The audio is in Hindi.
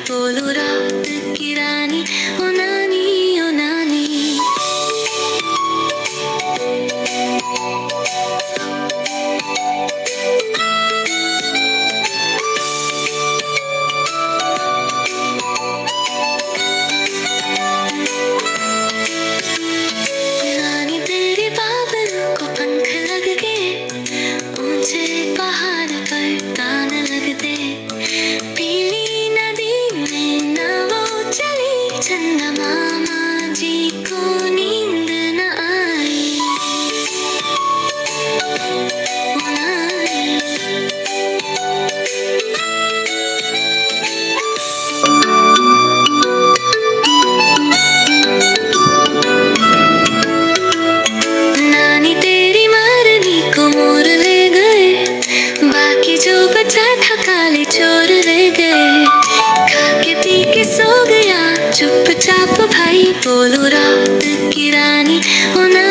बोलो रात की रानी, ओ नानी ओ नानी। नानी तेरे बाबलों को पंख लग गए, ऊंचे पहाड़ पर तान लगते, पीली नदी में नाव चली, चंदा मामा जी को नींद न आई। ओ नानी, नानी तेरी मरनी को मोर ले गए, बाकी जो बचा था काले चोर ले गए, खा के पी के सो गया चुपचाप भाई, बोलो रात की रानी, ओ नानी।